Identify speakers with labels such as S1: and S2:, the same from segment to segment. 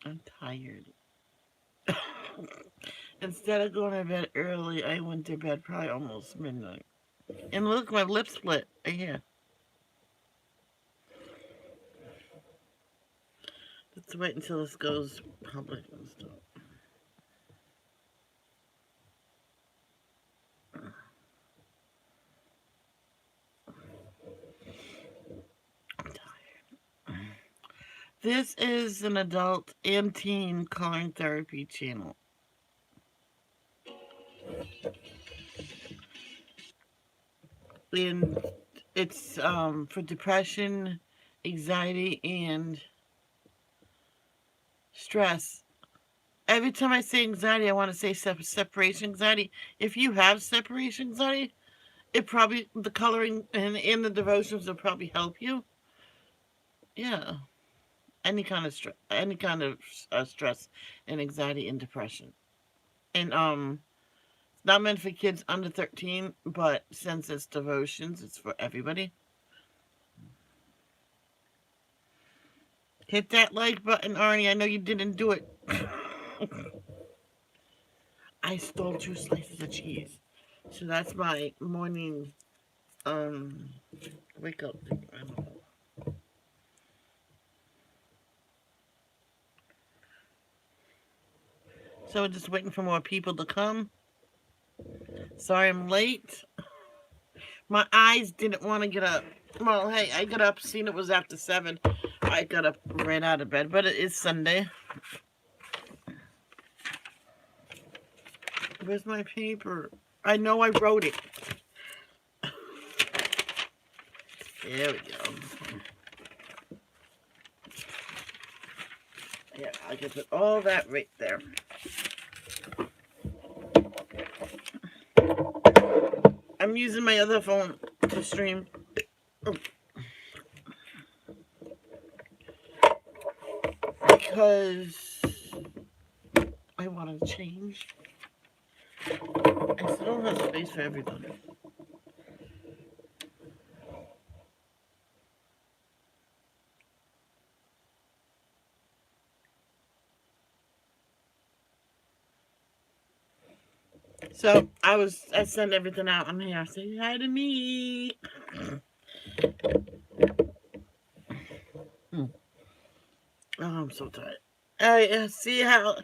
S1: I'm tired. Instead of going to bed early, I went to bed probably almost midnight. And look, my lip split. Yeah. Let's wait until this goes public and stuff. I'm tired. This is an adult and teen calling therapy channel. And it's for depression, anxiety, and stress. Every time I say anxiety, I want to say separation anxiety. If you have separation anxiety, it probably the coloring and the devotions will probably help you. Yeah, any kind of stress and anxiety and depression. And it's not meant for kids under 13, but since it's devotions, it's for everybody. Hit that like button, Arnie. I know you didn't do it. I stole 2 slices of cheese. So that's my morning um wake up thing. I don't know. So we're just waiting for more people to come. Sorry I'm late. My eyes didn't want to get up. Well, hey, I got up, seen it was after 7. I got up, ran out of bed, but it is Sunday. Where's my paper? I know I wrote it. There we go. Yeah, I can put all that right there. I'm using my other phone to stream. Oh, because I want to change. I still don't have space for everybody. So I sent everything out on here. Say hi to me. Oh, I'm so tired. I see how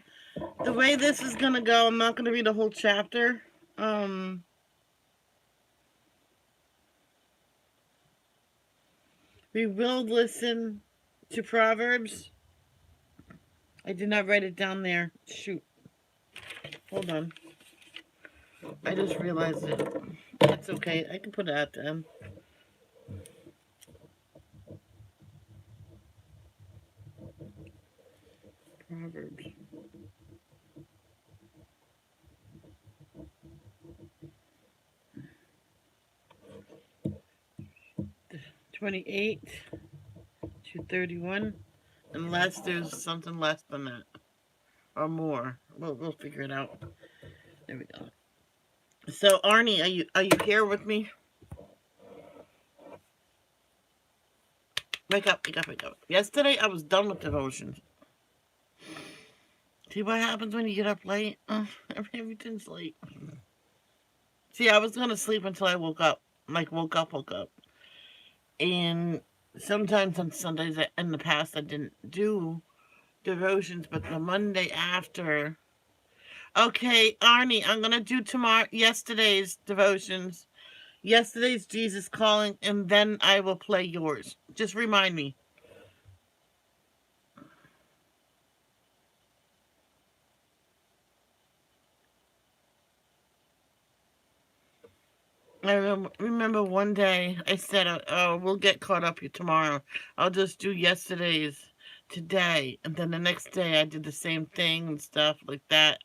S1: the way this is gonna go. I'm not gonna read the whole chapter. Um, we will listen to Proverbs. I did not write it down there. Shoot. Hold on. I just realized it. It's okay. I can put it out then. Proverbs 28 to 31. Unless there's something less than that. Or more. We'll figure it out. There we go. So Arnie, are you here with me? Wake up, wake up, wake up. Yesterday I was done with devotions. See what happens when you get up late? Everything's late. See, I was gonna sleep until I woke up. Like woke up. And sometimes on Sundays in the past I didn't do devotions, but the Monday after. Okay, Arnie, I'm gonna do tomorrow yesterday's devotions. Yesterday's Jesus calling, and then I will play yours. Just remind me. I remember one day I said, "Oh, we'll get caught up here tomorrow. I'll just do yesterday's today," and then the next day I did the same thing and stuff like that.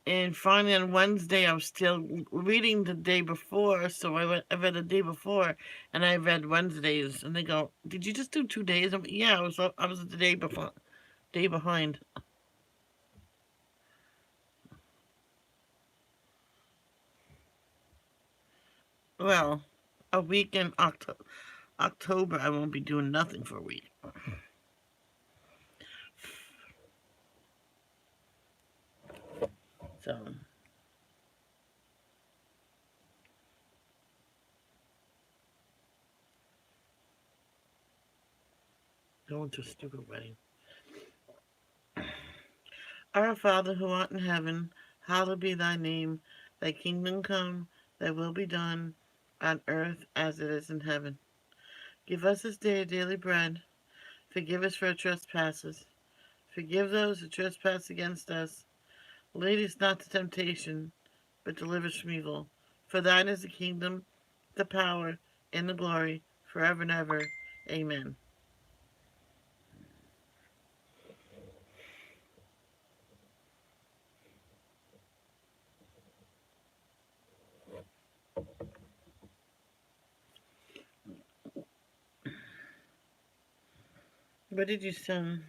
S1: And finally on Wednesday I was still reading the day before, so I read the day before, and I read Wednesdays, and they go, "Did you just do 2 days?" I'm, yeah, I was the day before, day behind. Well, a week in October I won't be doing nothing for a week. So, going to a stupid wedding. Our Father who art in heaven, hallowed be thy name. Thy kingdom come, thy will be done, on earth as it is in heaven. Give us this day our daily bread. Forgive us for our trespasses. Forgive those who trespass against us. Lead us not to temptation, but deliver us from evil. For thine is the kingdom, the power, and the glory, forever and ever. Amen. What did you sing?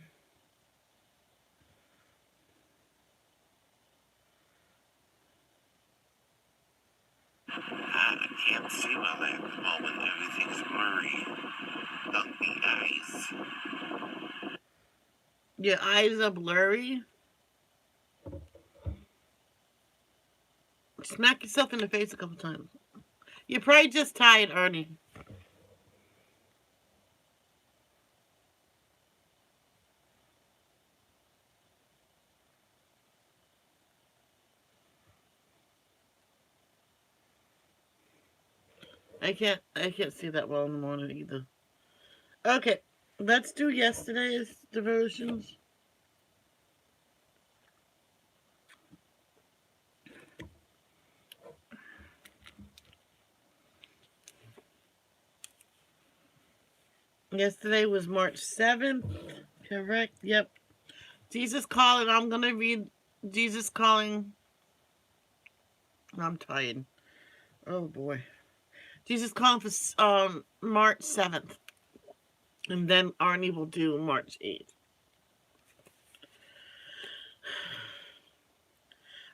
S2: I can't see well at the moment. Everything's blurry. The eyes.
S1: Your eyes are blurry? Smack yourself in the face a couple times. You're probably just tired, Ernie. I can't see that well in the morning either. Okay, let's do yesterday's devotions. Yesterday was March 7th. Correct? Yep. Jesus calling. I'm going to read Jesus calling. I'm tired. Oh boy. Jesus calling for March 7th. And then Arnie will do March 8th.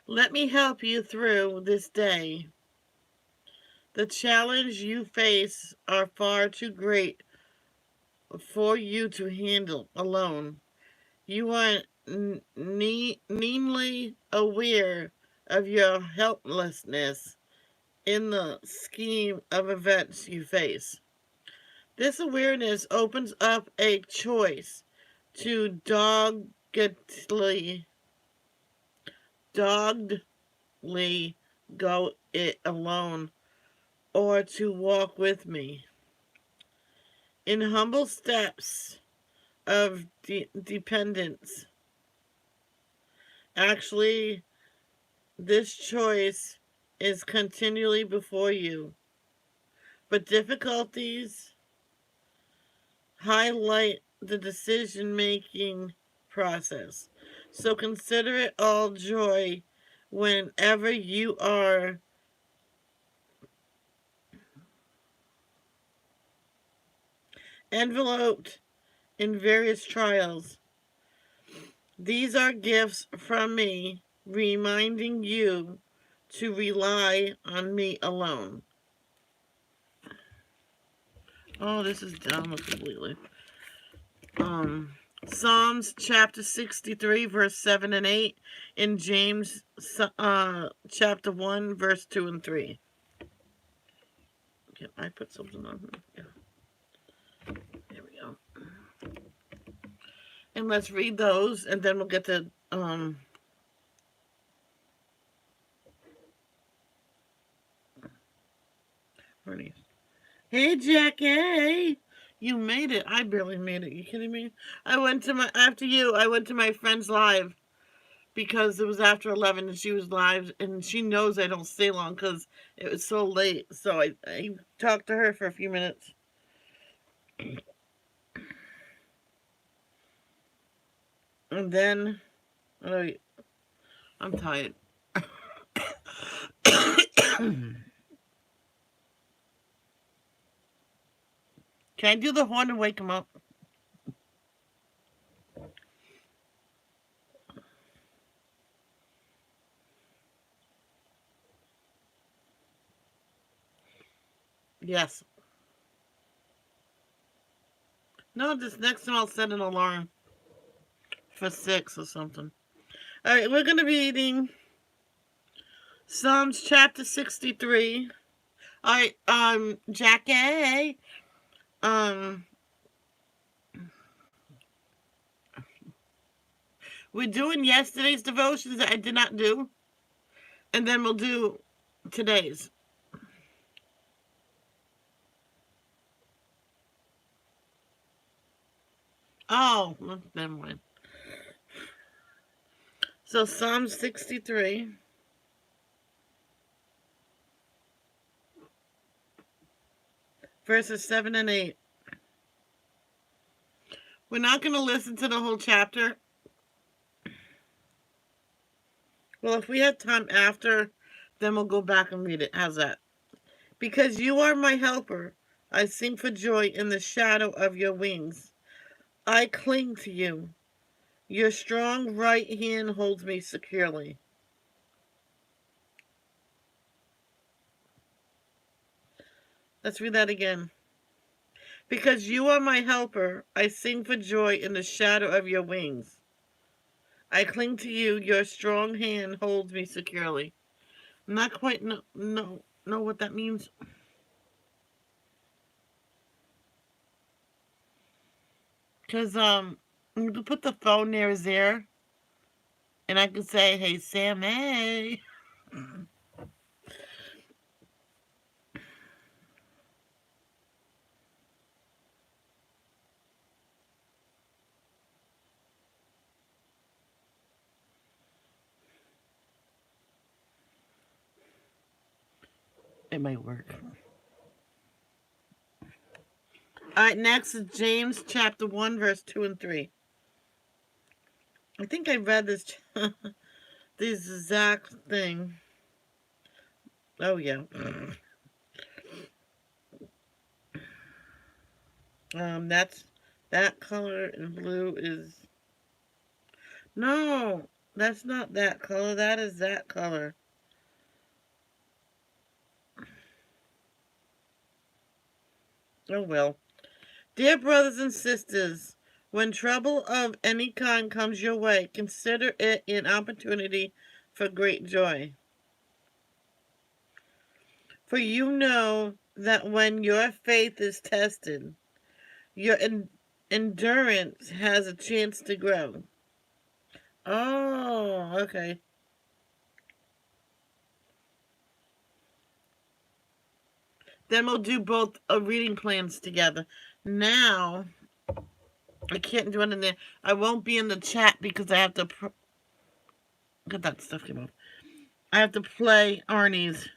S1: Let me help you through this day. The challenge you face are far too great for you to handle alone. You are keenly aware of your helplessness in the scheme of events you face. This awareness opens up a choice to doggedly go it alone or to walk with me in humble steps of dependence. Actually, this choice is continually before you, but difficulties highlight the decision making process. So consider it all joy whenever you are enveloped in various trials. These are gifts from me, reminding you to rely on me alone. Oh, this is dumb completely. Psalms chapter 63, verse 7 and 8, and James chapter 1, verse 2 and 3. Okay, I put something on here. Yeah. There we go. And let's read those, and then we'll get to Bernice. Hey, Jackie. You made it. I barely made it. You kidding me? I went to my friend's live because it was after 11 and she was live, and she knows I don't stay long because it was so late. So I talked to her for a few minutes. And then, oh, I'm tired. Can I do the horn and wake him up? Yes. No, this next time I'll set an alarm for 6 or something. All right, we're going to be eating Psalms chapter 63. All right, Jackie. Um, we're doing yesterday's devotions that I did not do, and then we'll do today's. Oh, well, never mind. So Psalm 63, verses 7 and 8. We're not going to listen to the whole chapter. Well, if we have time after, then we'll go back and read it. How's that? Because you are my helper, I sing for joy in the shadow of your wings. I cling to you. Your strong right hand holds me securely. Let's read that again. Because you are my helper, I sing for joy in the shadow of your wings. I cling to you. Your strong hand holds me securely. I'm not quite know what that means. Because you can put the phone near his ear, and I can say, "Hey, Sammy." It might work. All right, next is James chapter 1, verse 2 and 3. I think I read this this exact thing. Oh, yeah. That's that color in blue is no, that's not that color. That is that color. Oh well. Dear brothers and sisters, when trouble of any kind comes your way, consider it an opportunity for great joy. For you know that when your faith is tested, your endurance has a chance to grow. Oh, okay. Then we'll do both reading plans together. Now, I can't do it in there. I won't be in the chat because I have to. Get that stuff came off. I have to play Arnie's.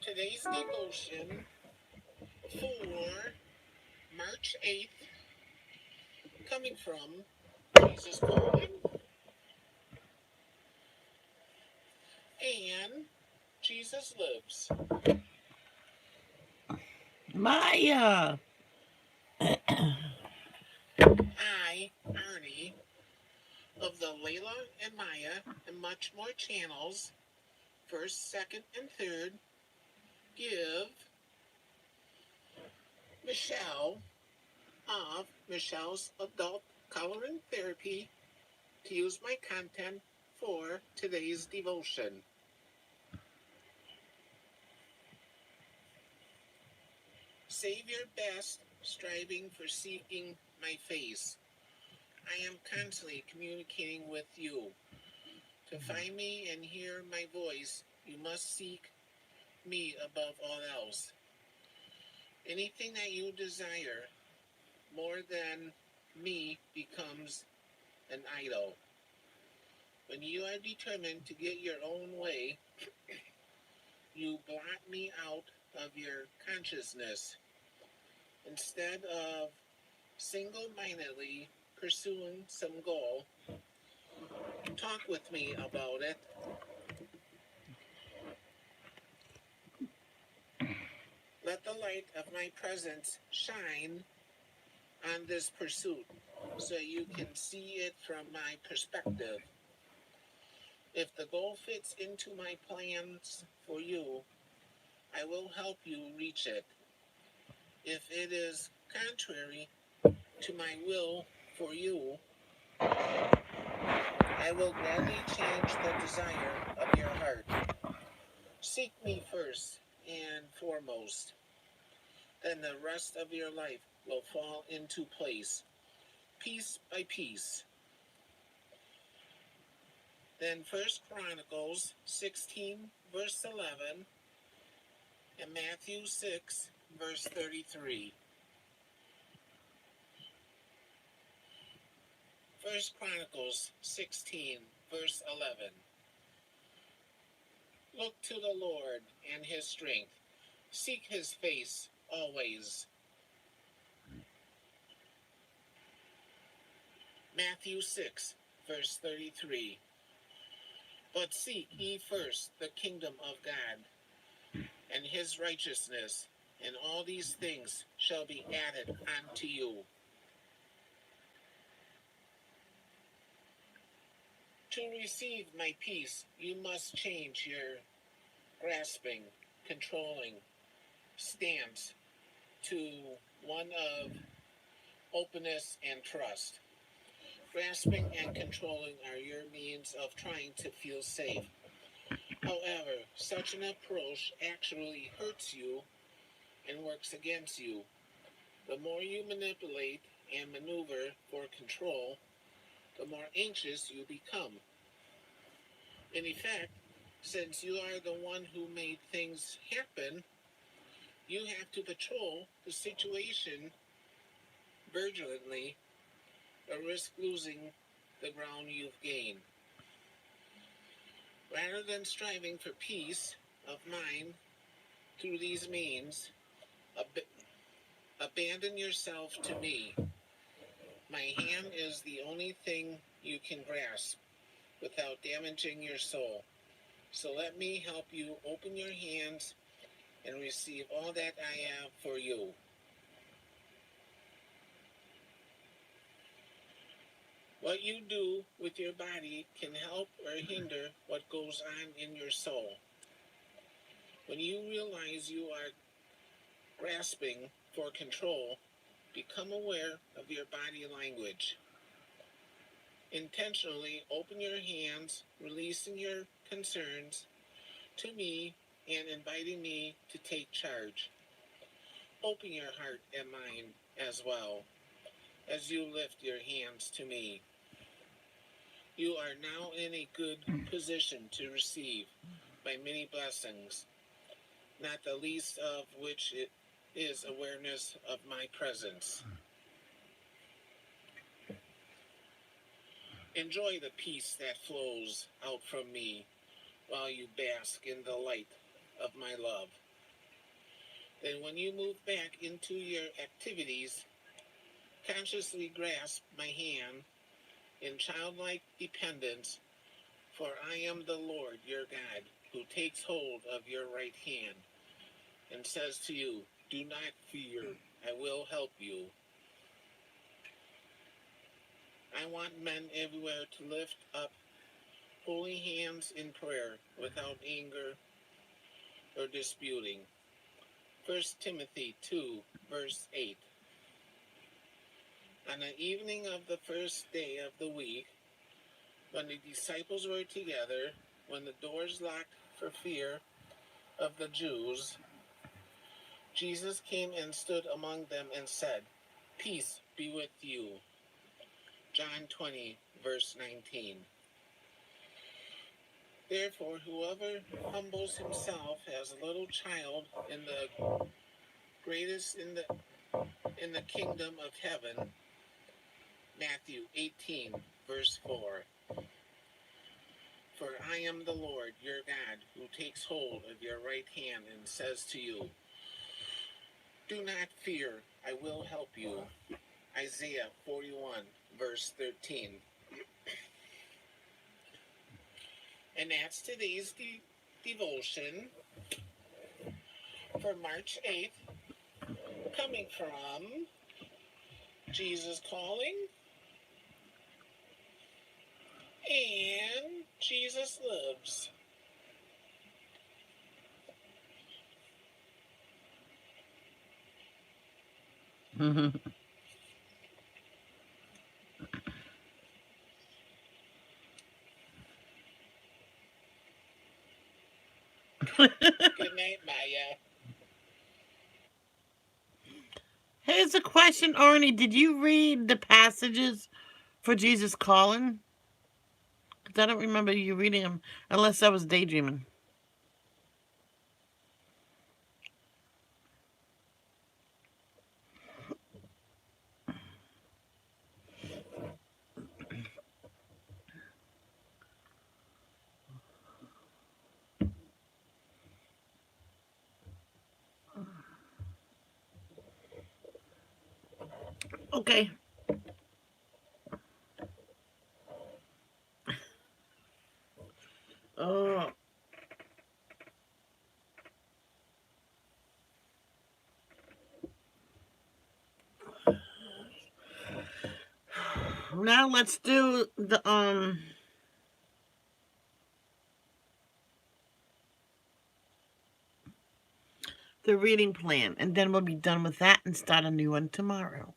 S1: Today's devotion for March 8th, coming from Jesus Calling and Jesus Lives. Maya! I, Arnie, of the Layla and Maya and much more channels, first, second, and third, give Michelle of Michelle's Adult Coloring Therapy to use my content for today's devotion. Save your best, striving for seeking my face. I am constantly communicating with you. To find me and hear my voice, you must seek me above all else. Anything that you desire more than me becomes
S3: an idol. When you are determined to get your own way, you blot me out of your consciousness. Instead of single-mindedly pursuing some goal, talk with me about it. Let the light of my presence shine on this pursuit so you can see it from my perspective. If the goal fits into my plans for you, I will help you reach it. If it is contrary to my will for you, I will gladly change the desire of your heart. Seek me first and foremost, then the rest of your life will fall into place, piece by piece. Then 1 Chronicles 16, verse 11, and Matthew 6, verse 33. 1 Chronicles 16, verse 11. Look to the Lord and his strength. Seek his face always. Matthew 6, verse 33. But seek ye first the kingdom of God and his righteousness, and all these things shall be added unto you. To receive my peace, you must change your grasping, controlling stance to one of openness and trust. Grasping and controlling are your means of trying to feel safe. However, such an approach actually hurts you and works against you. The more you manipulate and maneuver for control, the more anxious you become. In effect, since you are the one who made things happen, you have to patrol the situation vigilantly or risk losing the ground you've gained. Rather than striving for peace of mind through these means, abandon yourself to me. My hand is the only thing you can grasp without damaging your soul. So let me help you open your hands and receive all that I have for you. What you do with your body can help or hinder what goes on in your soul. When you realize you are grasping for control, become aware of your body language. Intentionally open your hands, releasing your concerns to me and inviting me to take charge. Open your heart and mind as well as you lift your hands to me. You are now in a good position to receive my many blessings, not the least of which is awareness of my presence. Enjoy the peace that flows out from me while you bask in the light of my love. Then when you move back into your activities, consciously grasp my hand in childlike dependence, for I am the Lord your God, who takes hold of your right hand and says to you, do not fear, I will help you. I want men everywhere to lift up holy hands in prayer without anger or disputing. 1 Timothy 2, verse 8. On the evening of the first day of the week, when the disciples were together, when the doors locked for fear of the Jews, Jesus came and stood among them and said, peace be with you. John 20, verse 19. Therefore, whoever humbles himself as a little child in the greatest in the kingdom of heaven, Matthew 18, verse 4. For I am the Lord your God, who takes hold of your right hand and says to you, do not fear, I will help you. Isaiah 41, verse 13. And that's today's devotion for March 8th, coming from Jesus Calling and Jesus Lives. Good night, Maya.
S1: Here's a question, Arnie. Did you read the passages for Jesus Calling? Because I don't remember you reading them, unless I was daydreaming. Okay. Oh. Now let's do the reading plan, and then we'll be done with that and start a new one tomorrow.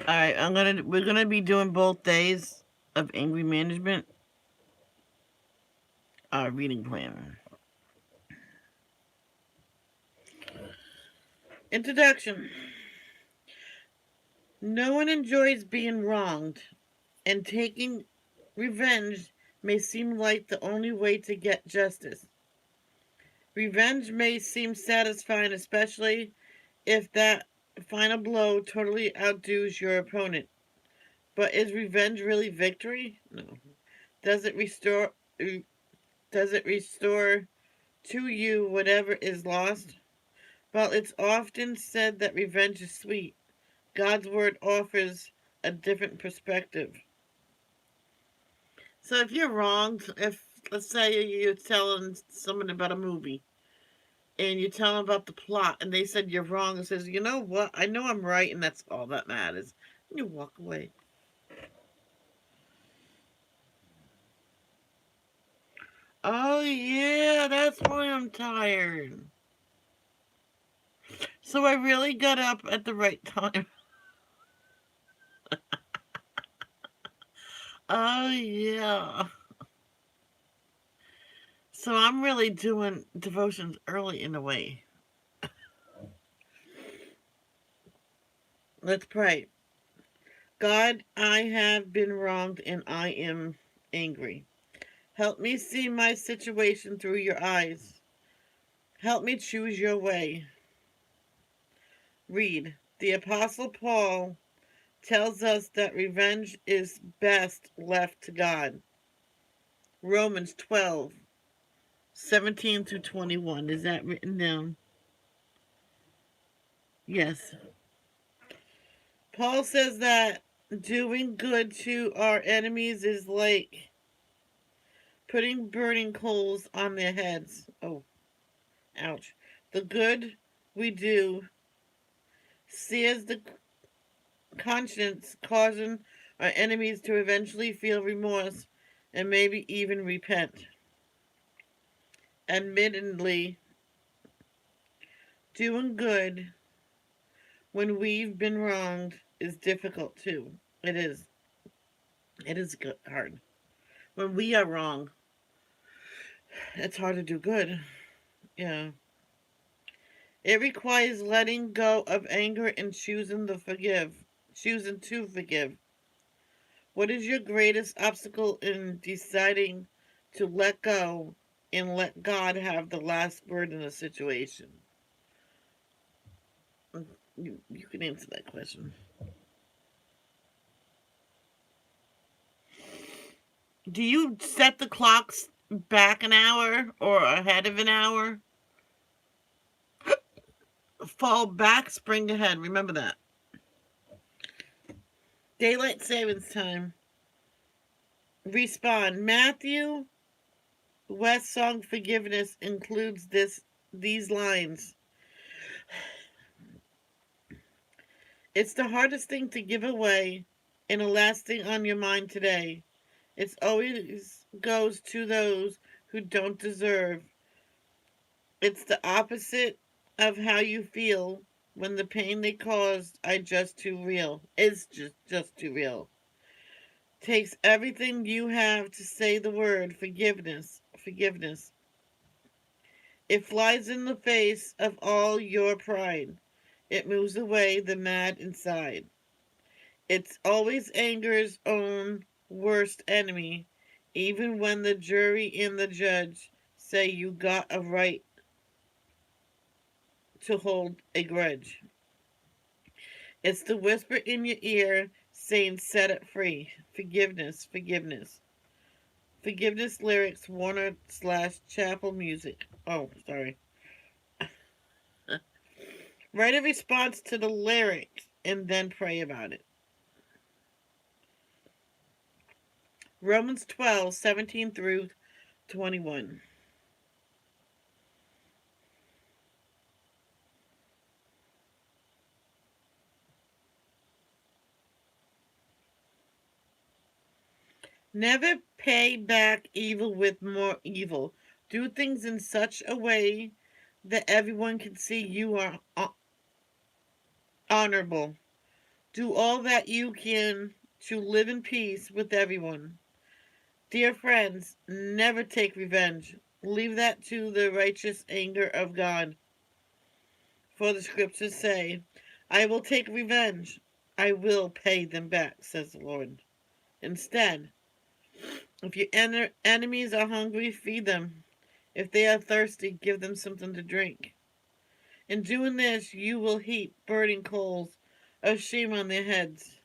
S1: All right, we're gonna be doing both days of angry management. Reading plan. Introduction. No one enjoys being wronged, and taking revenge may seem like the only way to get justice. Revenge may seem satisfying, especially if that final blow totally outdoes your opponent. But is revenge really victory? No. Does it restore to you whatever is lost? Well, it's often said that revenge is sweet. God's word offers a different perspective. So if you're wronged, if let's say you're telling someone about a movie and you tell them about the plot and they said you're wrong and says, you know what, I know I'm right and that's all that matters. And you walk away. Oh yeah, that's why I'm tired. So I really got up at the right time. Oh yeah. So I'm really doing devotions early in a way. Let's pray. God, I have been wronged and I am angry. Help me see my situation through your eyes. Help me choose your way. Read. The Apostle Paul tells us that revenge is best left to God. Romans 12:17 through 21. Is that written down? Yes. Paul says that doing good to our enemies is like putting burning coals on their heads. Oh, ouch. The good we do sears the conscience, causing our enemies to eventually feel remorse and maybe even repent. Admittedly, doing good when we've been wronged is difficult too. It is. It is hard. When we are wrong, it's hard to do good. Yeah. It requires letting go of anger and choosing to forgive. Choosing to forgive. What is your greatest obstacle in deciding to let go and let God have the last word in a situation? You can answer that question. Do you set the clocks back an hour or ahead of an hour? Fall back, spring ahead. Remember that. Daylight savings time. Respond. Matthew West song Forgiveness includes these lines. It's the hardest thing to give away and a lasting on your mind today. It always goes to those who don't deserve. It's the opposite of how you feel when the pain they caused are just too real. Is just too real. Takes everything you have to say the word forgiveness. Forgiveness. It flies in the face of all your pride. It moves away the mad inside. It's always anger's own worst enemy, even when the jury and the judge say you got a right to hold a grudge. It's the whisper in your ear saying set it free. Forgiveness, forgiveness. Forgiveness lyrics, Warner / Chapel music. Oh, sorry. Write a response to the lyrics and then pray about it. Romans 12:17 through 21. Never pay back evil with more evil. Do things in such a way that everyone can see you are honorable. Do all that you can to live in peace with everyone. Dear friends, never take revenge. Leave that to the righteous anger of God. For the scriptures say, I will take revenge. I will pay them back, says the Lord. Instead, if your enemies are hungry, feed them. If they are thirsty, give them something to drink. In doing this, you will heap burning coals of shame on their heads.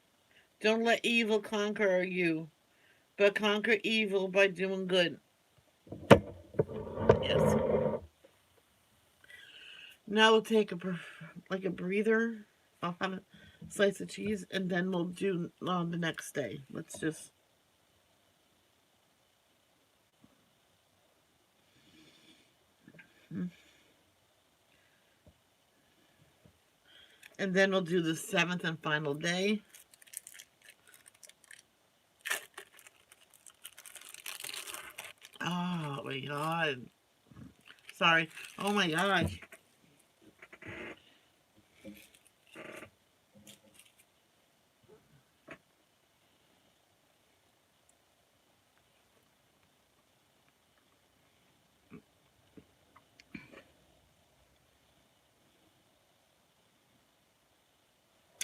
S1: Don't let evil conquer you, but conquer evil by doing good. Yes. Now we'll take a breather. I'll have a slice of cheese, and then we'll do on the next day. Let's just. And then we'll do the 7th and final day. Oh my god. Sorry. Oh my gosh.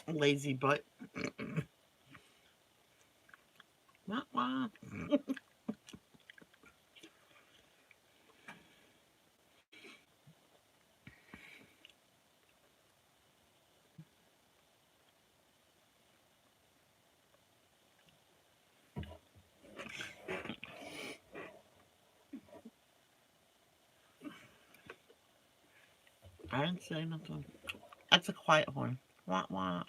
S1: Lazy butt. Wah, wah. I didn't say nothing. That's a quiet horn. Wah, wah.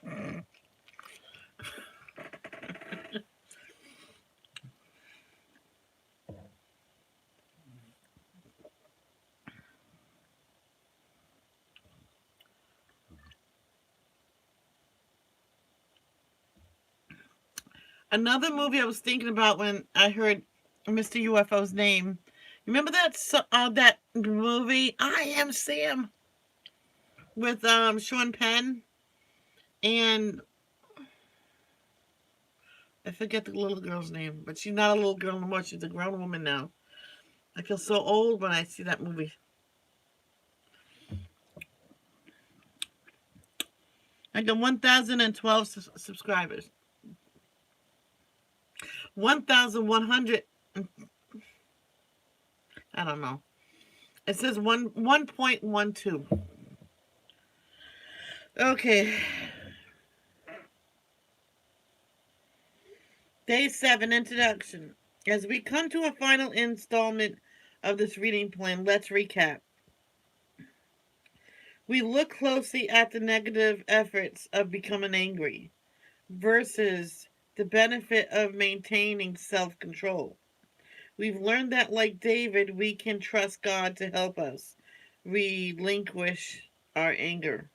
S1: Another movie I was thinking about when I heard Mr. UFO's name. Remember that movie I Am Sam with Sean Penn and I forget the little girl's name, but she's not a little girl anymore. She's a grown woman now. I feel so old when I see that movie. I got 1,012 subscribers. 1,100. I don't know. It says 1.12. Okay. Day 7, introduction. As we come to a final installment of this reading plan, let's recap. We look closely at the negative efforts of becoming angry versus the benefit of maintaining self-control. We've learned that, like David, we can trust God to help us relinquish our anger.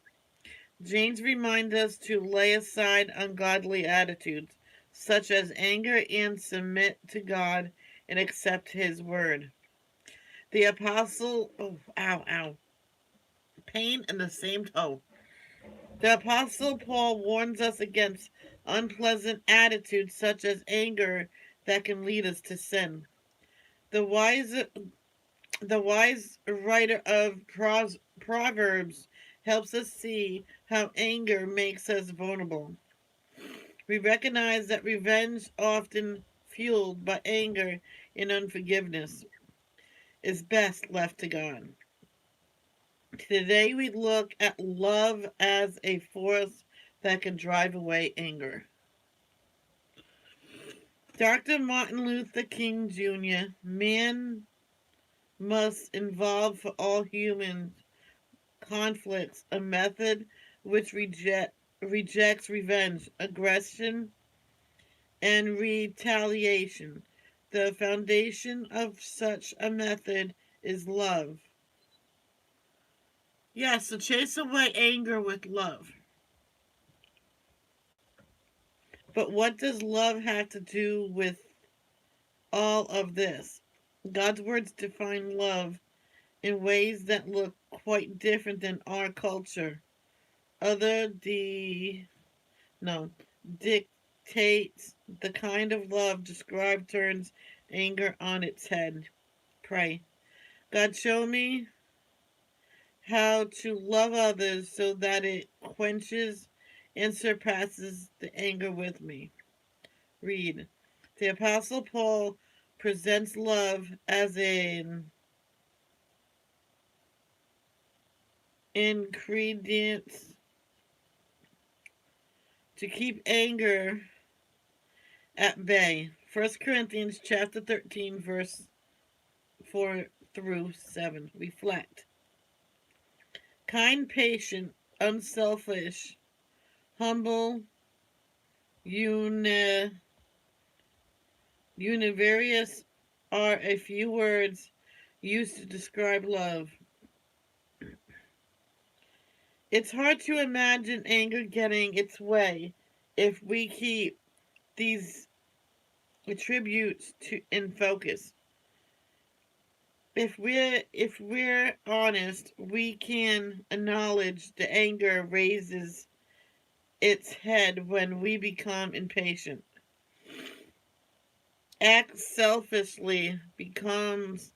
S1: James reminds us to lay aside ungodly attitudes, such as anger, and submit to God and accept His word. The apostle, pain in the same toe. The apostle Paul warns us against unpleasant attitudes such as anger that can lead us to sin. The wise writer of Proverbs helps us see how anger makes us vulnerable. We recognize that revenge, often fueled by anger and unforgiveness, is best left to God. Today we look at love as a force that can drive away anger. Dr. Martin Luther King Jr., man must involve for all human conflicts a method which rejects revenge, aggression, and retaliation. The foundation of such a method is love. Yes, so chase away anger with love. But what does love have to do with all of this? God's words define love in ways that look quite different than our culture. Dictates the kind of love described turns anger on its head. Pray. God, show me how to love others so that it quenches and surpasses the anger with me. Read. The Apostle Paul presents love as an ingredient to keep anger at bay. 1 Corinthians chapter 13, verse 4 through 7. Reflect. Kind, patient, unselfish, humble, univarious are a few words used to describe love. It's hard to imagine anger getting its way if we keep these attributes in focus. If we're honest, we can acknowledge the anger raises its head when we become impatient. Act selfishly becomes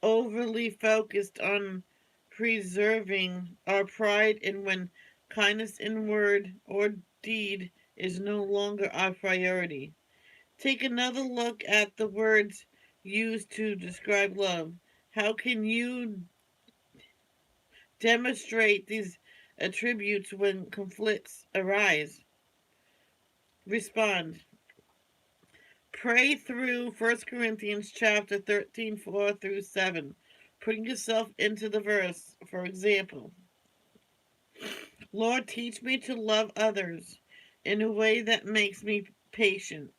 S1: overly focused on preserving our pride, and when kindness in word or deed is no longer our priority. Take another look at the words used to describe love. How can you demonstrate these attributes when conflicts arise? Respond. Pray through 1 Corinthians chapter 13, 4 through 7. Putting yourself into the verse. For example, Lord, teach me to love others in a way that makes me patient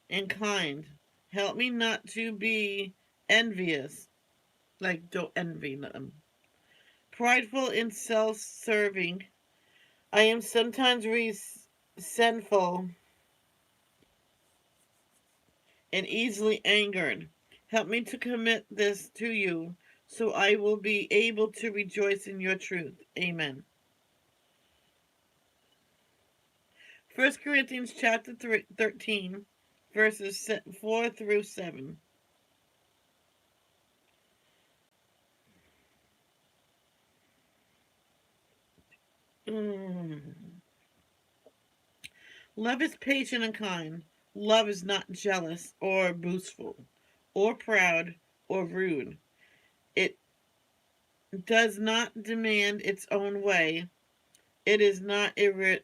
S1: and kind. Help me not to be envious, like don't envy them. Prideful and self-serving. I am sometimes resentful and easily angered. Help me to commit this to you so I will be able to rejoice in your truth. Amen. 1 Corinthians chapter 13, verses 4 through 7. Love is patient and kind. Love is not jealous or boastful or proud or rude. It does not demand its own way. It is not irritable,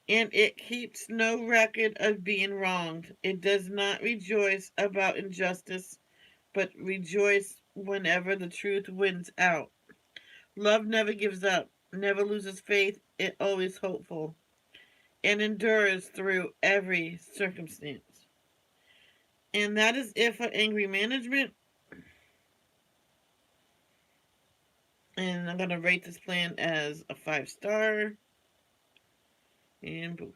S1: and it keeps no record of being wronged. It does not rejoice about injustice, but rejoice whenever the truth wins out. Love never gives up, never loses faith. It always hopeful, and endures through every circumstance. And that is it for angry management. And I'm going to rate this plan as a 5-star. And boop.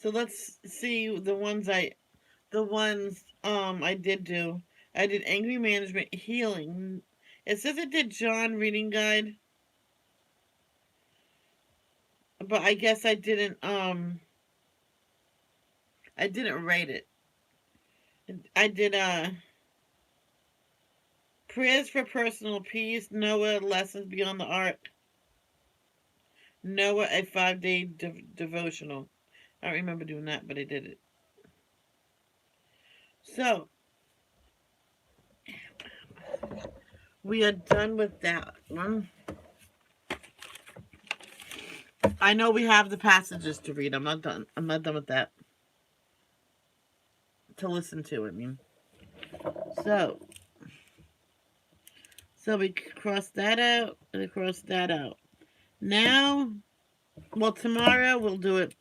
S1: So let's see the ones I did do. I did angry management, healing. It says it did John reading guide, but I guess I didn't rate it. I did prayers for personal peace, Noah lessons beyond the ark, Noah a 5-day devotional. I don't remember doing that, but I did it. So we are done with that one. I know we have the passages to read. I'm not done with that. To listen to, I mean. So we cross that out and cross that out. Now, well, tomorrow we'll do it.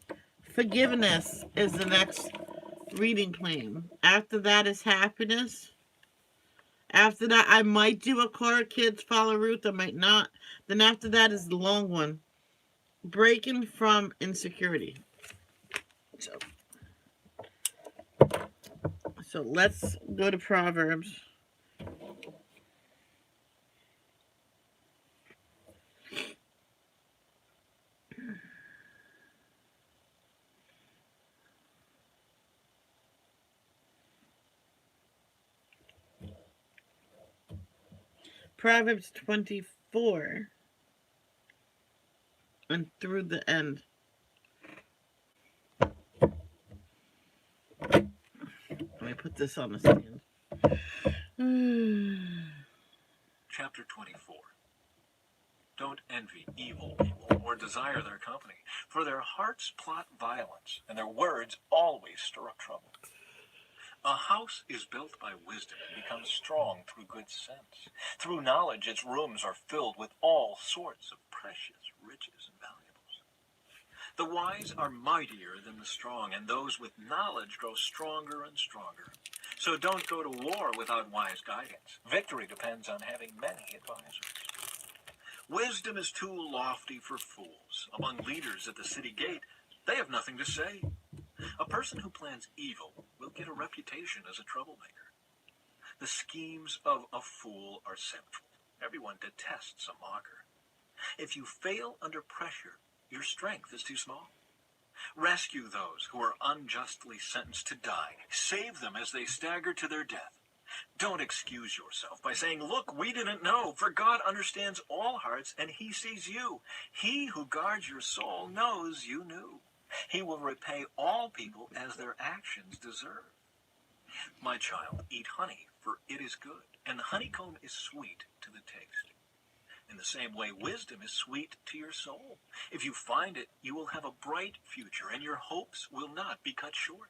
S1: Forgiveness is the next reading plan. After that is happiness. After that, I might do a core kids follow Ruth. I might not. Then after that is the long one. Breaking from insecurity. So let's go to Proverbs. Proverbs 24 and through the end. Let me put this on the stand.
S4: Chapter 24. Don't envy evil people or desire their company, for their hearts plot violence, and their words always stir up trouble. A house is built by wisdom and becomes strong through good sense. Through knowledge, its rooms are filled with all sorts of precious riches and valuables. The wise are mightier than the strong, and those with knowledge grow stronger and stronger. So don't go to war without wise guidance. Victory depends on having many advisors. Wisdom is too lofty for fools. Among leaders at the city gate, they have nothing to say. A person who plans evil will get a reputation as a troublemaker. The schemes of a fool are sinful. Everyone detests a mocker. If you fail under pressure, your strength is too small. Rescue those who are unjustly sentenced to die. Save them as they stagger to their death. Don't excuse yourself by saying, "Look, we didn't know," for God understands all hearts and He sees you. He who guards your soul knows you knew. He will repay all people as their actions deserve. My child, eat honey, for it is good, and the honeycomb is sweet to the taste. In the same way, wisdom is sweet to your soul. If you find it, you will have a bright future, and your hopes will not be cut short.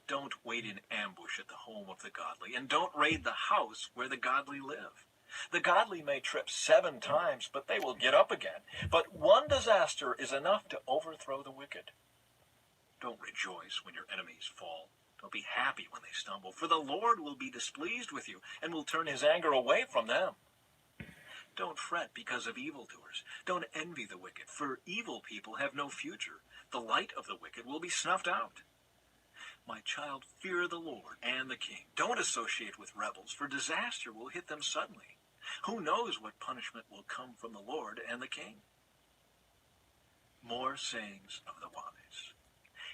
S4: Don't wait in ambush at the home of the godly, and don't raid the house where the godly live. The godly may trip 7 times, but they will get up again. But one disaster is enough to overthrow the wicked. Don't rejoice when your enemies fall. Don't be happy when they stumble, for the Lord will be displeased with you and will turn his anger away from them. Don't fret because of evildoers. Don't envy the wicked, for evil people have no future. The light of the wicked will be snuffed out. My child, fear the Lord and the king. Don't associate with rebels, for disaster will hit them suddenly. Who knows what punishment will come from the Lord and the king? More sayings of the wise.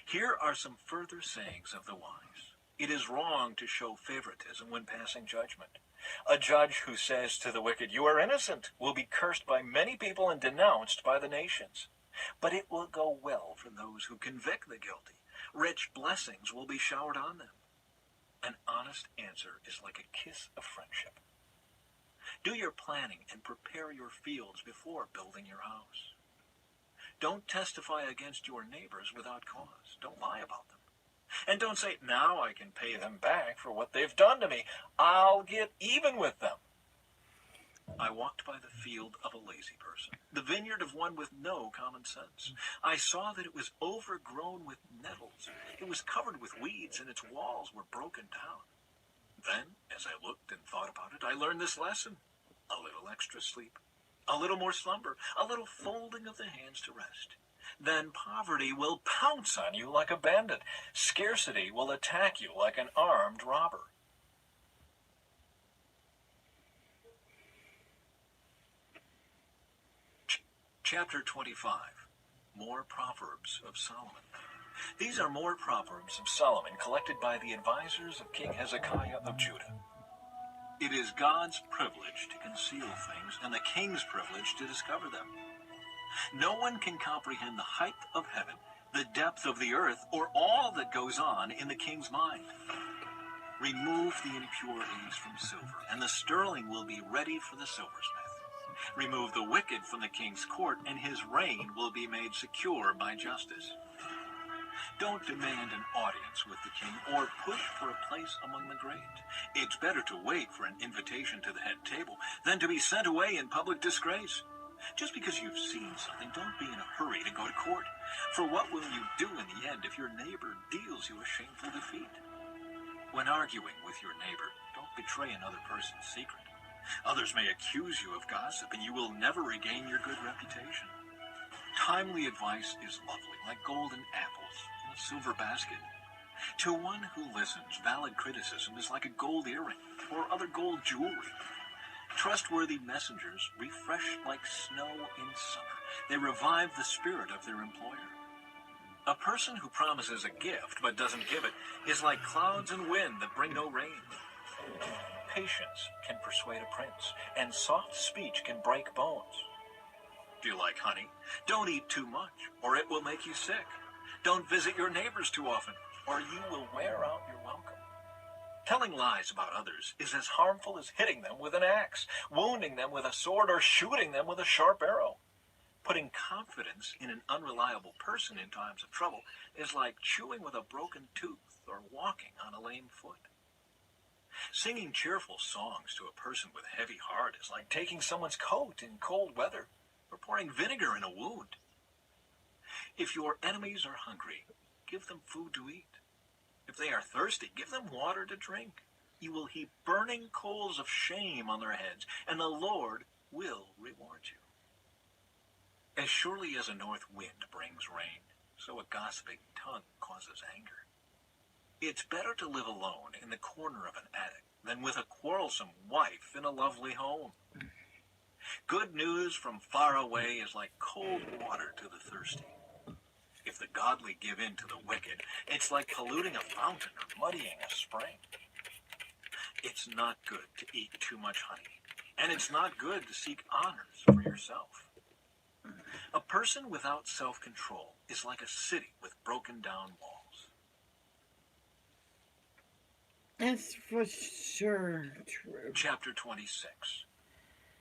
S4: Here are some further sayings of the wise. It is wrong to show favoritism when passing judgment. A judge who says to the wicked, "You are innocent," will be cursed by many people and denounced by the nations. But it will go well for those who convict the guilty. Rich blessings will be showered on them. An honest answer is like a kiss of friendship. Do your planning and prepare your fields before building your house. Don't testify against your neighbors without cause. Don't lie about them. And don't say, "Now I can pay them back for what they've done to me. I'll get even with them." I walked by the field of a lazy person, the vineyard of one with no common sense. I saw that it was overgrown with nettles. It was covered with weeds, and its walls were broken down. Then, as I looked and thought about it, I learned this lesson. A little extra sleep, a little more slumber, a little folding of the hands to rest. Then poverty will pounce on you like a bandit. Scarcity will attack you like an armed robber. Chapter 25. More Proverbs of Solomon. These are more Proverbs of Solomon collected by the advisors of King Hezekiah of Judah. It is God's privilege to conceal things and the king's privilege to discover them. No one can comprehend the height of heaven, the depth of the earth, or all that goes on in the king's mind. Remove the impurities from silver, and the sterling will be ready for the silversmith. Remove the wicked from the king's court, and his reign will be made secure by justice. Don't demand an audience with the king or push for a place among the great. It's better to wait for an invitation to the head table than to be sent away in public disgrace. Just because you've seen something, don't be in a hurry to go to court. For what will you do in the end if your neighbor deals you a shameful defeat? When arguing with your neighbor, don't betray another person's secret. Others may accuse you of gossip, and you will never regain your good reputation. Timely advice is lovely, like golden apples in a silver basket. To one who listens, valid criticism is like a gold earring or other gold jewelry. Trustworthy messengers refresh like snow in summer. They revive the spirit of their employer. A person who promises a gift but doesn't give it is like clouds and wind that bring no rain. Patience can persuade a prince, and soft speech can break bones. Do you like honey? Don't eat too much, or it will make you sick. Don't visit your neighbors too often, or you will wear out your welcome. Telling lies about others is as harmful as hitting them with an axe, wounding them with a sword, or shooting them with a sharp arrow. Putting confidence in an unreliable person in times of trouble is like chewing with a broken tooth or walking on a lame foot. Singing cheerful songs to a person with a heavy heart is like taking someone's coat in cold weather or pouring vinegar in a wound. If your enemies are hungry, give them food to eat. If they are thirsty, give them water to drink. You will heap burning coals of shame on their heads, and the Lord will reward you. As surely as a north wind brings rain, so a gossiping tongue causes anger. It's better to live alone in the corner of an attic than with a quarrelsome wife in a lovely home. Good news from far away is like cold water to the thirsty. If the godly give in to the wicked, it's like polluting a fountain or muddying a spring. It's not good to eat too much honey, and it's not good to seek honors for yourself. A person without self-control is like a city with broken down walls.
S1: That's for sure true.
S4: Chapter 26.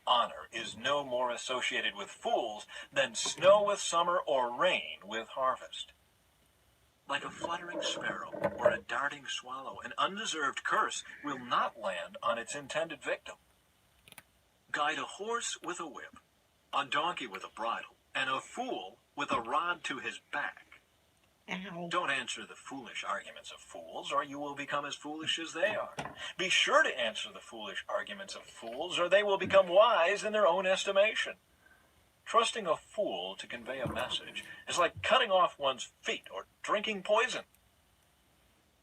S4: Honor is no more associated with fools than snow with summer or rain with harvest. Like a fluttering sparrow or a darting swallow, an undeserved curse will not land on its intended victim. Guide a horse with a whip, a donkey with a bridle, and a fool with a rod to his back.
S1: Ow.
S4: Don't answer the foolish arguments of fools, or you will become as foolish as they are. Be sure to answer the foolish arguments of fools, or they will become wise in their own estimation. Trusting a fool to convey a message is like cutting off one's feet or drinking poison.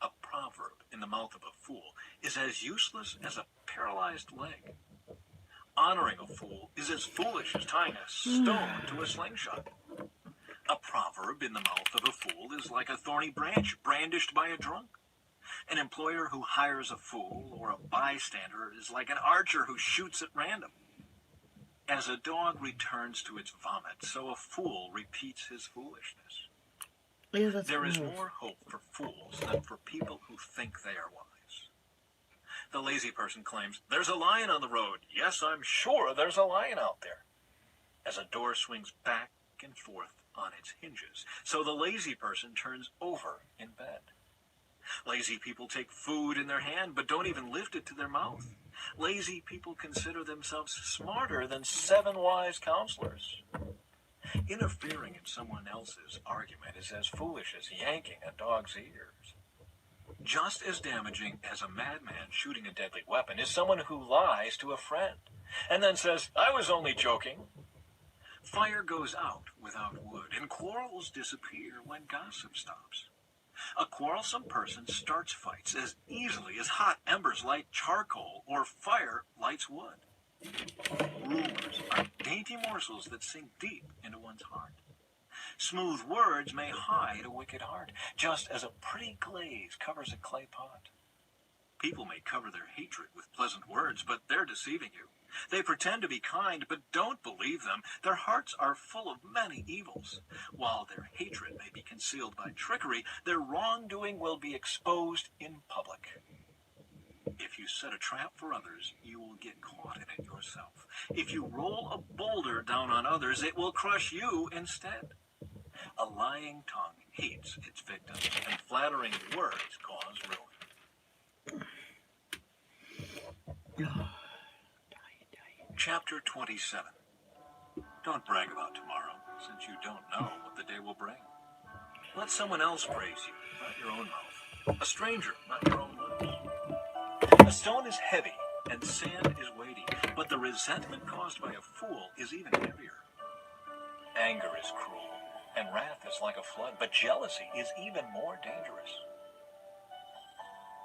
S4: A proverb in the mouth of a fool is as useless as a paralyzed leg. Honoring a fool is as foolish as tying a stone to a slingshot. A proverb in the mouth of a fool is like a thorny branch brandished by a drunk. An employer who hires a fool or a bystander is like an archer who shoots at random. As a dog returns to its vomit, so a fool repeats his foolishness.
S1: Yeah, that's
S4: There is
S1: weird.
S4: more hope for fools than for people who think they are wise. The lazy person claims, "There's a lion on the road. Yes, I'm sure there's a lion out there." As a door swings back and forth on its hinges, so the lazy person turns over in bed. Lazy people take food in their hand but don't even lift it to their mouth. Lazy people consider themselves smarter than 7 wise counselors. Interfering in someone else's argument is as foolish as yanking a dog's ears. Just as damaging as a madman shooting a deadly weapon is someone who lies to a friend and then says, "I was only joking." Fire goes out without wood, and quarrels disappear when gossip stops. A quarrelsome person starts fights as easily as hot embers light charcoal or fire lights wood. Rumors are dainty morsels that sink deep into one's heart. Smooth words may hide a wicked heart, just as a pretty glaze covers a clay pot. People may cover their hatred with pleasant words, but they're deceiving you. They pretend to be kind, but don't believe them. Their hearts are full of many evils. While their hatred may be concealed by trickery, their wrongdoing will be exposed in public. If you set a trap for others, you will get caught in it yourself. If you roll a boulder down on others, it will crush you instead. A lying tongue hates its victims, and flattering words cause ruin. Chapter 27. Don't brag about tomorrow, since you don't know what the day will bring. Let someone else praise you, not your own mouth. A stranger, not your own lips. A stone is heavy, and sand is weighty, but the resentment caused by a fool is even heavier. Anger is cruel, and wrath is like a flood, but jealousy is even more dangerous.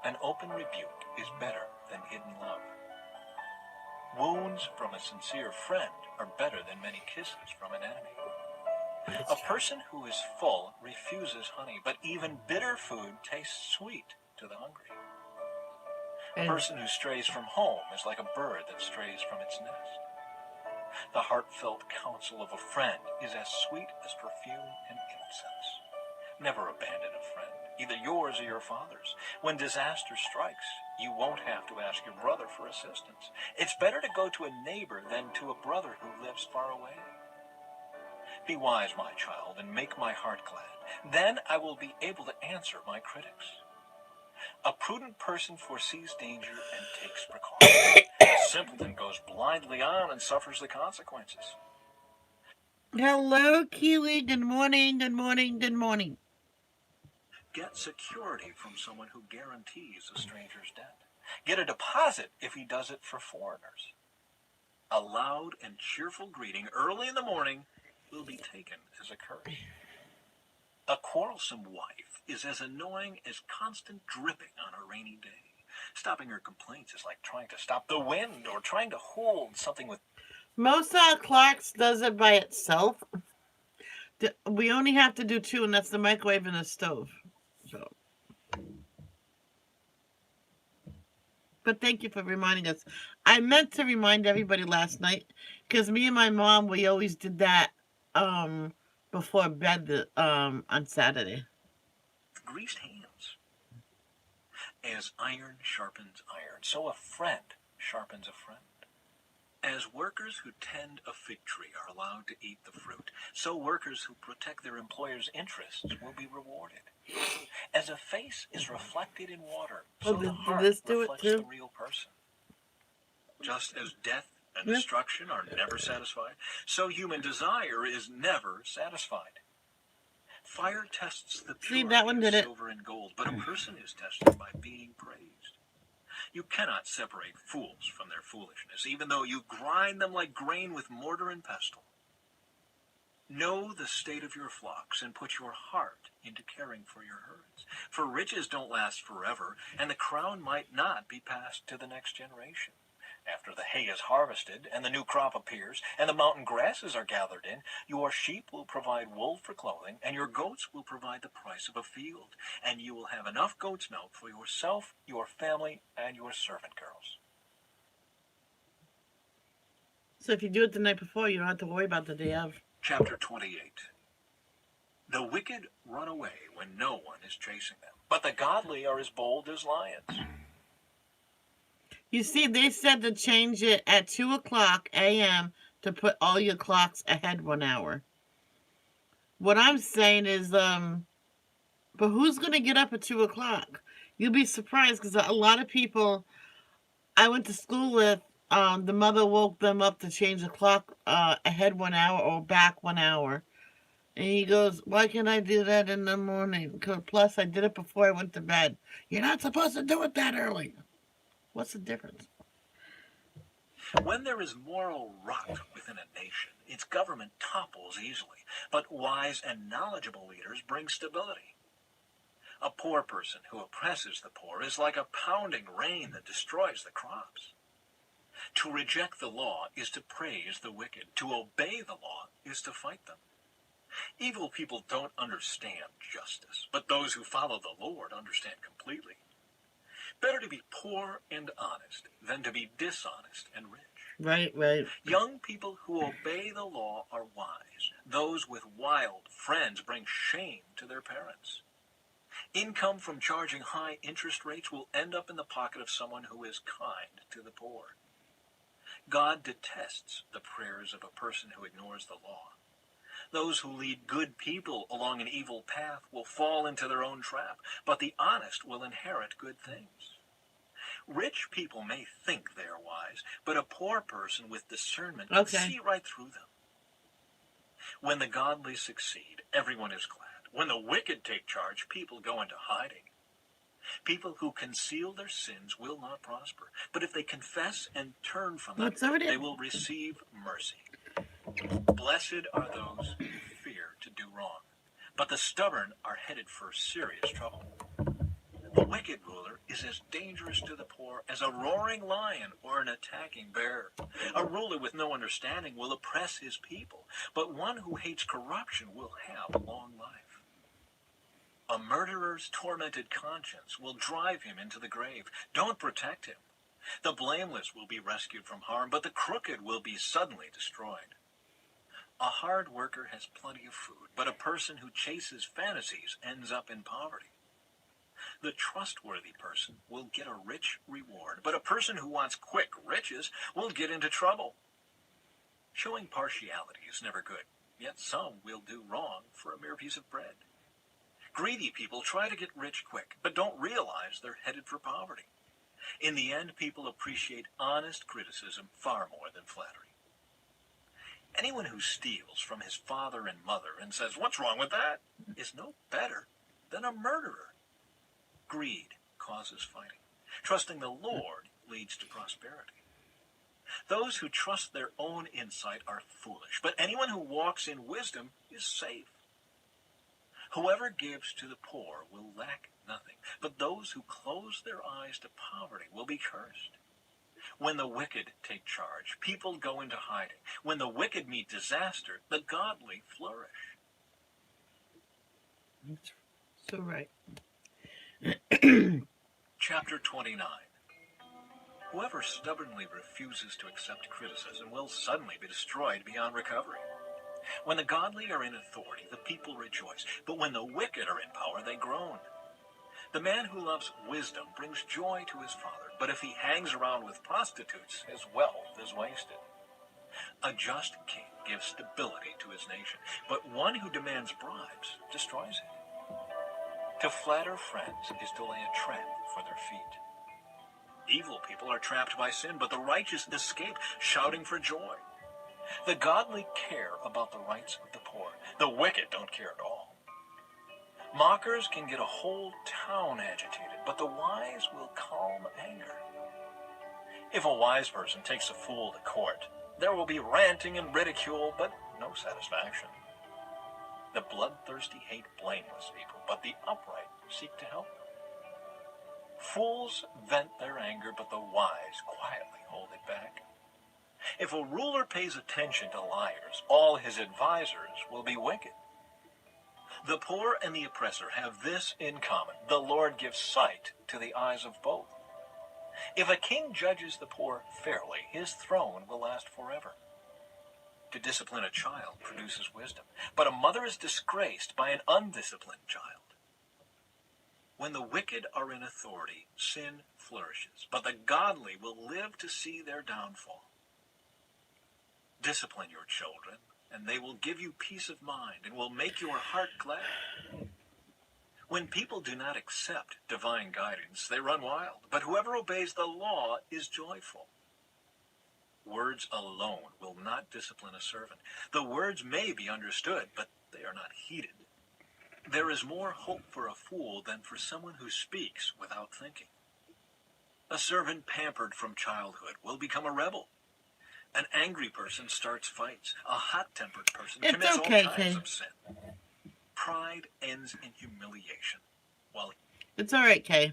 S4: An open rebuke is better than hidden love. Wounds from a sincere friend are better than many kisses from an enemy. A person who is full refuses honey, but even bitter food tastes sweet to the hungry. A person who strays from home is like a bird that strays from its nest. The heartfelt counsel of a friend is as sweet as perfume and incense. Never abandon a friend, either yours or your father's. When disaster strikes, you won't have to ask your brother for assistance. It's better to go to a neighbor than to a brother who lives far away. Be wise, my child, and make my heart glad. Then I will be able to answer my critics. A prudent person foresees danger and takes precautions. A simpleton goes blindly on and suffers the consequences.
S1: Hello, Keely. Good morning, good morning, good morning.
S4: Get security from someone who guarantees a stranger's debt. Get a deposit if he does it for foreigners. A loud and cheerful greeting early in the morning will be taken as a curse. A quarrelsome wife is as annoying as constant dripping on a rainy day. Stopping her complaints is like trying to stop the wind or trying to hold something with...
S1: Most clocks does it by itself. We only have to do 2, and that's the microwave and the stove. So, but thank you for reminding us. I meant to remind everybody last night because me and my mom, we always did that before bed on Saturday.
S4: greased hands. As iron sharpens iron, so a friend sharpens a friend. As workers who tend a fig tree are allowed to eat the fruit, so workers who protect their employer's interests will be rewarded. As a face is reflected in water,
S1: Oh,
S4: so the
S1: did
S4: heart
S1: this do it
S4: reflects
S1: too?
S4: the real person. Just as death and
S1: Yeah.
S4: destruction are never satisfied, so human desire is never satisfied. Fire tests the
S1: See,
S4: purity
S1: that one
S4: of
S1: did it.
S4: silver and gold, but a person is tested by being praised. You cannot separate fools from their foolishness, even though you grind them like grain with mortar and pestle. Know the state of your flocks and put your heart into caring for your herds. For riches don't last forever, and the crown might not be passed to the next generation. After the hay is harvested and the new crop appears and the mountain grasses are gathered in, your sheep will provide wool for clothing and your goats will provide the price of a field. And you will have enough goat's milk for yourself, your family, and your servant girls.
S1: So if you do it the night before, you don't have to worry about the day of.
S4: Chapter 28. The wicked run away when no one is chasing them, but the godly are as bold as lions.
S1: You see, they said to change it at 2 o'clock a.m. to put all your clocks ahead 1 hour. What I'm saying is, but who's going to get up at 2 o'clock? You'll be surprised because a lot of people I went to school with, the mother woke them up to change the clock ahead 1 hour or back 1 hour. And he goes, why can't I do that in the morning? 'Cause plus, I did it before I went to bed. You're not supposed to do it that early. What's the difference?
S4: When there is moral rot within a nation, its government topples easily, but wise and knowledgeable leaders bring stability. A poor person who oppresses the poor is like a pounding rain that destroys the crops. To reject the law is to praise the wicked. To obey the law is to fight them. Evil people don't understand justice, but those who follow the Lord understand completely. Better to be poor and honest than to be dishonest and rich.
S1: Right.
S4: Young people who obey the law are wise. Those with wild friends bring shame to their parents. Income from charging high interest rates will end up in the pocket of someone who is kind to the poor. God detests the prayers of a person who ignores the law. Those who lead good people along an evil path will fall into their own trap, but the honest will inherit good things. Rich people may think they are wise, but a poor person with discernment can see right through them. When the godly succeed, everyone is glad. When the wicked take charge, people go into hiding. People who conceal their sins will not prosper, but if they confess and turn from them, they will receive mercy. Blessed are those who fear to do wrong, but the stubborn are headed for serious trouble. The wicked ruler is as dangerous to the poor as a roaring lion or an attacking bear. A ruler with no understanding will oppress his people, but one who hates corruption will have a long life. A murderer's tormented conscience will drive him into the grave. Don't protect him. The blameless will be rescued from harm, but the crooked will be suddenly destroyed. A hard worker has plenty of food, but a person who chases fantasies ends up in poverty. The trustworthy person will get a rich reward, but a person who wants quick riches will get into trouble. Showing partiality is never good, yet some will do wrong for a mere piece of bread. Greedy people try to get rich quick, but don't realize they're headed for poverty. In the end, people appreciate honest criticism far more than flattery. Anyone who steals from his father and mother and says, "What's wrong with that?" is no better than a murderer. Greed causes fighting. Trusting the Lord leads to prosperity. Those who trust their own insight are foolish, but anyone who walks in wisdom is safe. Whoever gives to the poor will lack nothing, but those who close their eyes to poverty will be cursed. When the wicked take charge, people go into hiding. When the wicked meet disaster, the godly flourish.
S1: So right.
S4: Chapter 29. Whoever stubbornly refuses to accept criticism will suddenly be destroyed beyond recovery. When the godly are in authority, the people rejoice, but when the wicked are in power, they groan. The man who loves wisdom brings joy to his father, but if he hangs around with prostitutes, his wealth is wasted. A just king gives stability to his nation, but one who demands bribes destroys it. To flatter friends is to lay a trap for their feet. Evil people are trapped by sin, but the righteous escape, shouting for joy. The godly care about the rights of the poor. The wicked don't care at all. Mockers can get a whole town agitated, but the wise will calm anger. If a wise person takes a fool to court, there will be ranting and ridicule, but no satisfaction. The bloodthirsty hate blameless people, but the upright seek to help them. Fools vent their anger, but the wise quietly hold it back. If a ruler pays attention to liars, all his advisors will be wicked. The poor and the oppressor have this in common: the Lord gives sight to the eyes of both. If a king judges the poor fairly, his throne will last forever. To discipline a child produces wisdom, but a mother is disgraced by an undisciplined child. When the wicked are in authority, sin flourishes, but the godly will live to see their downfall. Discipline your children, and they will give you peace of mind and will make your heart glad. When people do not accept divine guidance, they run wild, but whoever obeys the law is joyful. Words alone will not discipline a servant. The words may be understood, but they are not heeded. There is more hope for a fool than for someone who speaks without thinking. A servant pampered from childhood will become a rebel. An angry person starts fights. A hot-tempered person
S1: It's
S4: commits
S1: okay,
S4: all kinds
S1: Kay.
S4: of sin. Pride ends in humiliation, while
S1: It's alright, Kay.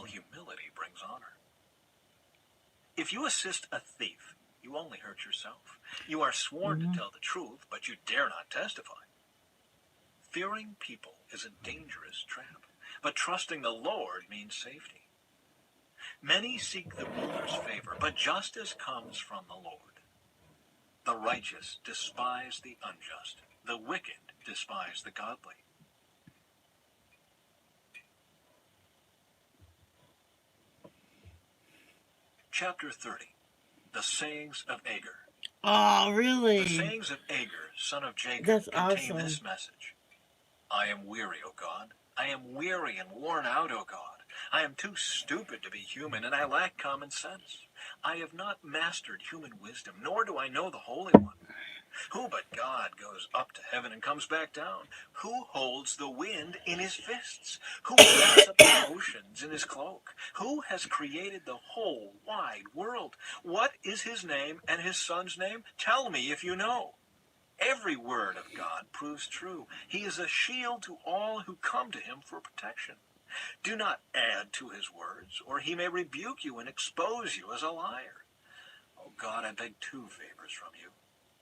S4: humility brings honor. If you assist a thief, you only hurt yourself. You are sworn to tell the truth, but you dare not testify. Fearing people is a dangerous trap, but trusting the Lord means safety. Many seek the ruler's favor, but justice comes from the Lord. The righteous despise the unjust. The wicked despise the godly. Chapter 30. The Sayings of Agur.
S1: Oh,
S4: The
S1: really?
S4: sayings of Agur, son of Jacob,
S1: That's
S4: contain
S1: awesome.
S4: this message. I am weary, O God. I am weary and worn out, O God. I am too stupid to be human, and I lack common sense. I have not mastered human wisdom, nor do I know the Holy One. Who but God goes up to heaven and comes back down? Who holds the wind in his fists? Who wraps up the oceans in his cloak? Who has created the whole wide world? What is his name and his son's name? Tell me if you know. Every word of God proves true. He is a shield to all who come to him for protection. Do not add to his words, or he may rebuke you and expose you as a liar. Oh God, I beg two favors from you.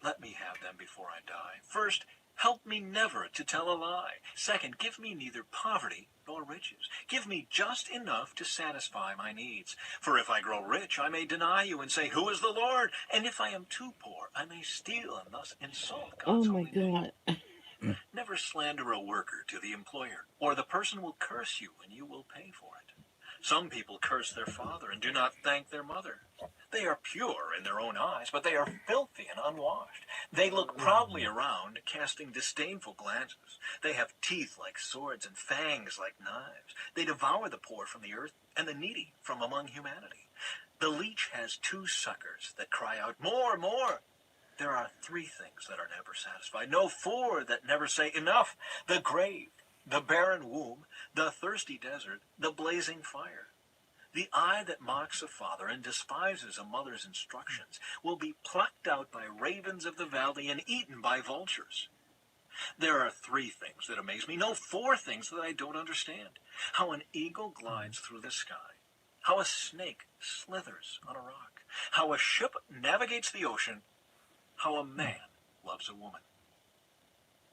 S4: Let me have them before I die. First, help me never to tell a lie. Second, give me neither poverty nor riches. Give me just enough to satisfy my needs. For if I grow rich, I may deny you and say, who is the Lord? And if I am too poor, I may steal and thus insult God's holy name. Never slander a worker to the employer, or the person will curse you and you will pay for it. Some people curse their father and do not thank their mother. They are pure in their own eyes, but they are filthy and unwashed. They look proudly around, casting disdainful glances. They have teeth like swords and fangs like knives. They devour the poor from the earth and the needy from among humanity. The leech has two suckers that cry out, more, more. There are three things that are never satisfied. No, four that never say enough. The grave, the barren womb, the thirsty desert, the blazing fire. The eye that mocks a father and despises a mother's instructions will be plucked out by ravens of the valley and eaten by vultures. There are three things that amaze me. No, four things that I don't understand. How an eagle glides through the sky. How a snake slithers on a rock. How a ship navigates the ocean. How a man loves a woman.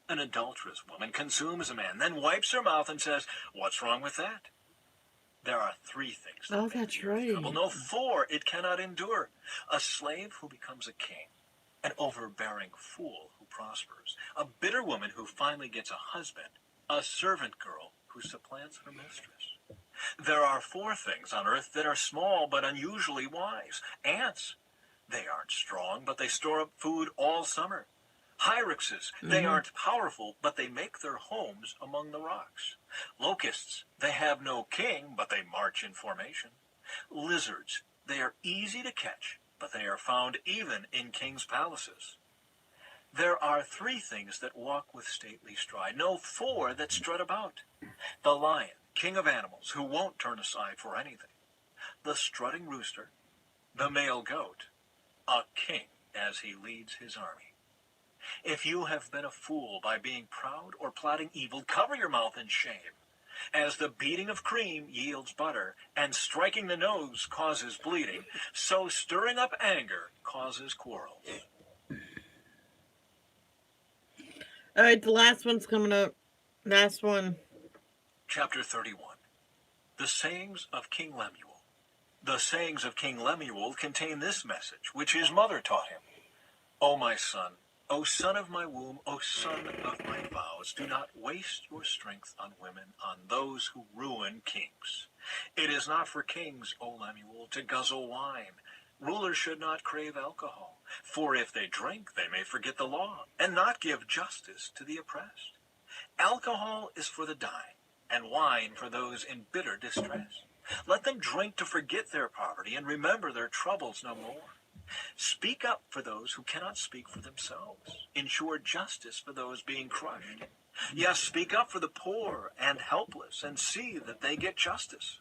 S4: An adulterous woman consumes a man, then wipes her mouth and says, what's wrong with that? There are three things that make
S1: that's
S4: the earth
S1: right.
S4: trouble. No, four it cannot endure. A slave who becomes a king. An overbearing fool who prospers. A bitter woman who finally gets a husband. A servant girl who supplants her mistress. There are 4 things on earth that are small but unusually wise. Ants. They aren't strong, but they store up food all summer. Hyraxes. They aren't powerful, but they make their homes among the rocks. Locusts. They have no king, but they march in formation. Lizards. They are easy to catch, but they are found even in kings' palaces. There are 3 things that walk with stately stride, no 4 that strut about. The lion, king of animals, who won't turn aside for anything. The strutting rooster, the male goat, a king as he leads his army. If you have been a fool by being proud or plotting evil, cover your mouth in shame. As the beating of cream yields butter, and striking the nose causes bleeding, so stirring up anger causes quarrels.
S1: All right, the last one's coming up. Last one.
S4: Chapter 31. The Sayings of King Lemuel. The sayings of King Lemuel contain this message, which his mother taught him. O my son, O son of my womb, O son of my vows, do not waste your strength on women, on those who ruin kings. It is not for kings, O Lemuel, to guzzle wine. Rulers should not crave alcohol, for if they drink, they may forget the law, and not give justice to the oppressed. Alcohol is for the dying, and wine for those in bitter distress. Let them drink to forget their poverty and remember their troubles no more. Speak up for those who cannot speak for themselves. Ensure justice for those being crushed. Yes, speak up for the poor and helpless and see that they get justice.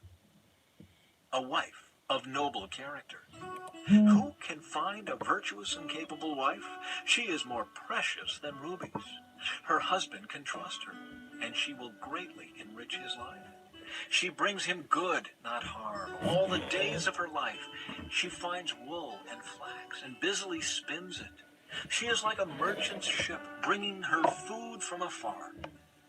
S4: A wife of noble character. Who can find a virtuous and capable wife? She is more precious than rubies. Her husband can trust her, and she will greatly enrich his life. She brings him good, not harm, all the days of her life. She finds wool and flax and busily spins it. She is like a merchant's ship, bringing her food from afar.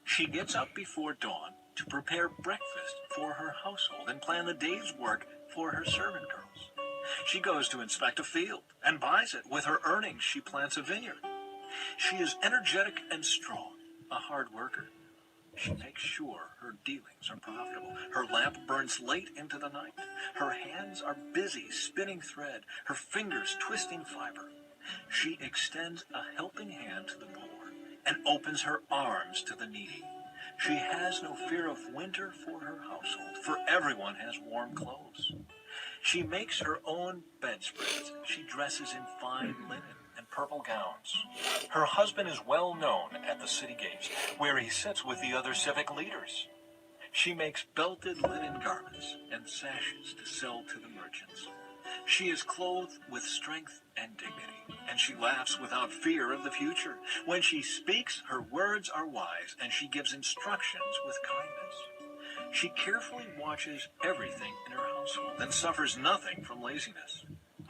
S4: She gets up before dawn to prepare breakfast for her household and plan the day's work for her servant girls. She goes to inspect a field and buys it. With her earnings, she plants a vineyard. She is energetic and strong, a hard worker. She makes sure her dealings are profitable. Her lamp burns late into the night. Her hands are busy spinning thread, her fingers twisting fiber. She extends a helping hand to the poor and opens her arms to the needy. She has no fear of winter for her household, for everyone has warm clothes. She makes her own bedspreads. She dresses in fine linen and purple gowns. Her husband is well known at the city gates, where he sits with the other civic leaders. She makes belted linen garments and sashes to sell to the merchants. She is clothed with strength and dignity, and she laughs without fear of the future. When she speaks, her words are wise, and she gives instructions with kindness. She carefully watches everything in her household and suffers nothing from laziness.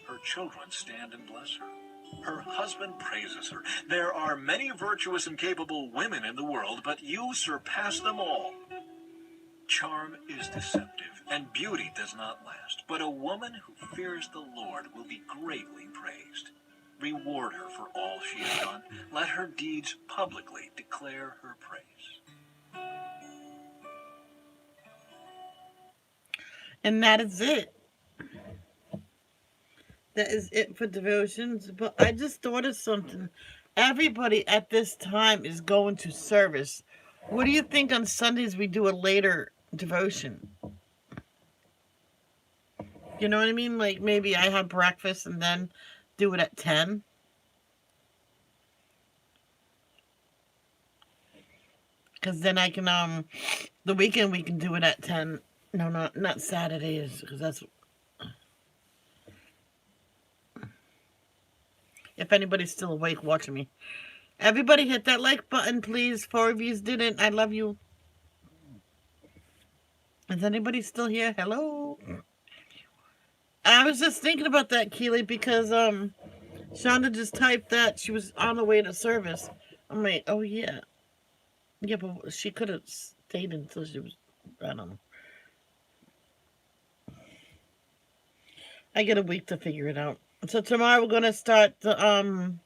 S4: Her children stand and bless her. Her husband praises her. There are many virtuous and capable women in the world, but you surpass them all. Charm is deceptive, and beauty does not last, but a woman who fears the Lord will be greatly praised. Reward her for all she has done. Let her deeds publicly declare her praise.
S1: And that is it. That is it for devotions. But I just thought of something. Everybody at this time is going to service. What do you think on Sundays we do a later devotion? You know what I mean? Like maybe I have breakfast and then do it at 10. Because then I can, the weekend we can do it at 10. No, not Saturdays, because that's... If anybody's still awake watching me. Everybody hit that like button, please. 4 of you didn't. I love you. Is anybody still here? Hello? I was just thinking about that, Keely, because Shonda just typed that she was on the way to service. I'm like, oh yeah. Yeah, but she could have stayed until she was, I don't know. I get a week to figure it out. So tomorrow we're going to start the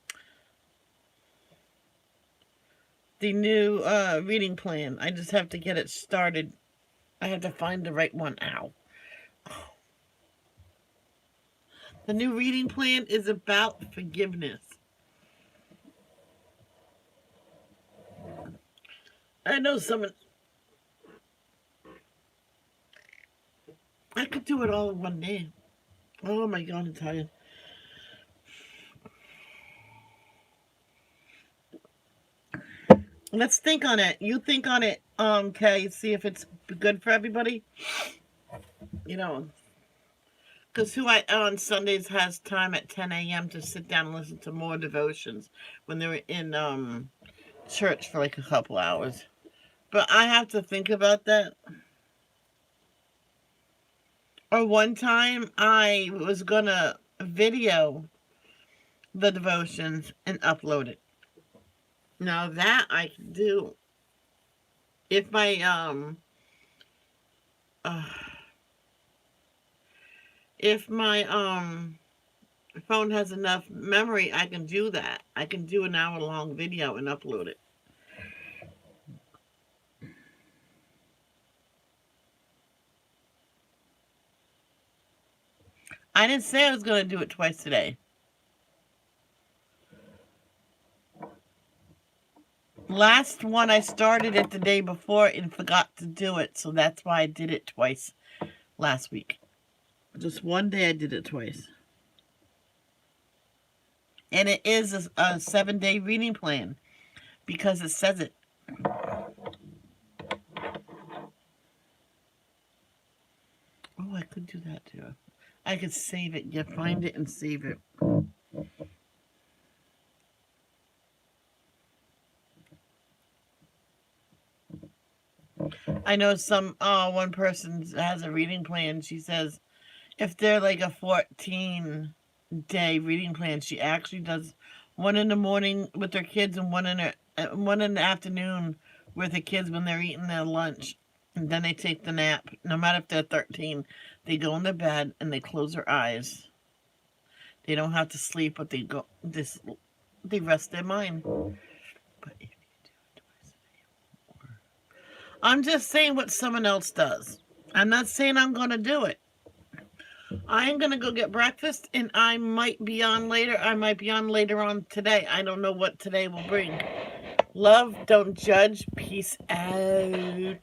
S1: the new reading plan. I just have to get it started. I have to find the right one. Ow. The new reading plan is about forgiveness. I know someone. I could do it all in one day. Oh my God, I'm tired. Let's think on it. You think on it, Kay. See if it's good for everybody. You know, because who on Sundays has time at 10 a.m. to sit down and listen to more devotions when they're in church for like a couple hours. But I have to think about that. Or one time I was gonna video the devotions and upload it. Now that I can do. If my phone has enough memory, I can do that. I can do an hour-long video and upload it. I didn't say I was going to do it twice today. Last one I started it the day before and forgot to do it, so that's why I did it twice last week. Just one day I did it twice. And it is a 7-day reading plan because it says it. Oh, I could do that too. I could save it. Yeah, find it and save it. I know one person has a reading plan. She says if they're like a 14-day reading plan, she actually does one in the morning with her kids and one in the afternoon with the kids when they're eating their lunch. And then they take the nap. No matter if they're 13, they go in their bed and they close their eyes. They don't have to sleep, but they rest their mind. But if you do it twice a day, I'm just saying what someone else does. I'm not saying I'm going to do it. I am going to go get breakfast, and I might be on later. I might be on later on today. I don't know what today will bring. Love, don't judge. Peace out.